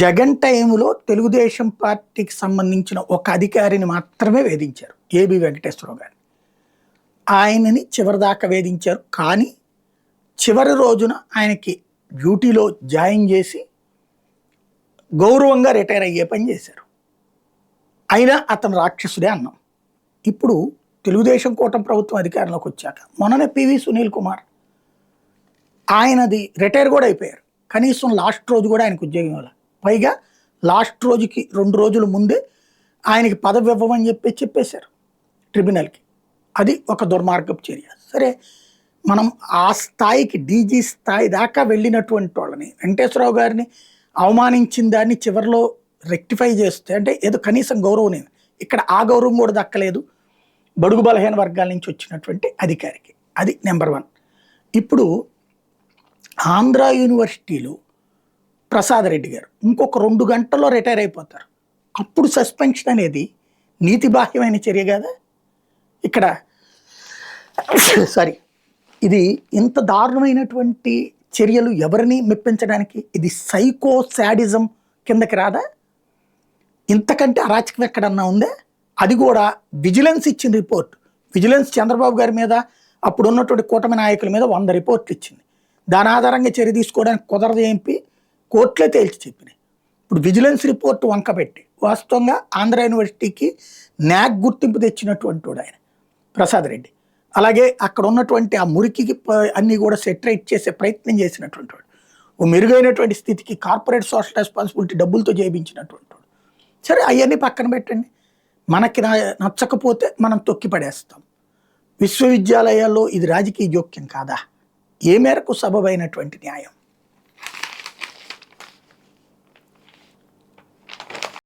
జగన్ టైంలో తెలుగుదేశం పార్టీకి సంబంధించిన ఒక అధికారిని మాత్రమే వేధించారు, ఏబి వెంకటేశ్వరరావు గారిని. ఆయనని చివరిదాకా వేధించారు. కానీ చివరి రోజున ఆయనకి డ్యూటీలో జాయిన్ చేసి గౌరవంగా రిటైర్ అయ్యే పని చేశారు. అయినా అతను రాక్షసుడే అన్నాం. ఇప్పుడు తెలుగుదేశం కూటమి ప్రభుత్వం అధికారంలోకి వచ్చాక మొన్ననే పివి సునీల్ కుమార్ ఆయనది రిటైర్ కూడా అయిపోయారు. కనీసం లాస్ట్ రోజు కూడా ఆయనకు ఉద్యోగం ఇవ్వాలి. పైగా లాస్ట్ రోజుకి 2 రోజుల ముందే ఆయనకి పదవి ఇవ్వమని చెప్పేశారు ట్రిబ్యునల్కి. అది ఒక దుర్మార్గపు చర్య. సరే, మనం ఆ స్థాయికి డీజీ స్థాయి దాకా వెళ్ళినటువంటి వాళ్ళని, వెంకటేశ్వరరావు గారిని అవమానించిన దాన్ని చివరిలో రెక్టిఫై చేస్తే అంటే ఏదో కనీసం గౌరవం. ఇక్కడ ఆ గౌరవం కూడా దక్కలేదు బడుగు బలహీన వర్గాల నుంచి వచ్చినటువంటి అధికారికి. అది నెంబర్ 1. ఇప్పుడు ఆంధ్ర యూనివర్సిటీలో ప్రసాద్ రెడ్డి గారు ఇంకొక 2 గంటల్లో రిటైర్ అయిపోతారు. అప్పుడు సస్పెన్షన్ అనేది నీతిబాహ్యమైన చర్య కదా. ఇక్కడ సారీ, ఇది ఇంత దారుణమైనటువంటి చర్యలు ఎవరిని మెప్పించడానికి, ఇది సైకో శాడిజం కిందకి రాదా? ఇంతకంటే అరాచకం ఎక్కడన్నా ఉందే? అది కూడా విజిలెన్స్ ఇచ్చిన రిపోర్ట్. విజిలెన్స్ చంద్రబాబు గారి మీద, అప్పుడు ఉన్నటువంటి కూటమి నాయకుల మీద 100 రిపోర్ట్లు ఇచ్చింది. దాని ఆధారంగా చర్య తీసుకోవడానికి కుదరదు ఎంపీ కోర్టులే తేల్చి చెప్పినాయి. ఇప్పుడు విజిలెన్స్ రిపోర్ట్ వంకపెట్టి వాస్తవంగా ఆంధ్ర యూనివర్సిటీకి న్యాక్ గుర్తింపు తెచ్చినటువంటి వాడు ఆయన ప్రసాద్ రెడ్డి. అలాగే అక్కడ ఉన్నటువంటి ఆ మురికికి అన్నీ కూడా సెటరైట్ చేసే ప్రయత్నం చేసినటువంటి వాడు. ఓ మెరుగైనటువంటి స్థితికి కార్పొరేట్ సోషల్ రెస్పాన్సిబిలిటీ డబ్బులతో చేయించినటువంటి వాడు. సరే, అవన్నీ పక్కన పెట్టండి. మనకి నచ్చకపోతే మనం తొక్కి పడేస్తాం. విశ్వవిద్యాలయాల్లో ఇది రాజకీయ జోక్యం కాదా? ఏ మేరకు సబబైనటువంటి న్యాయం?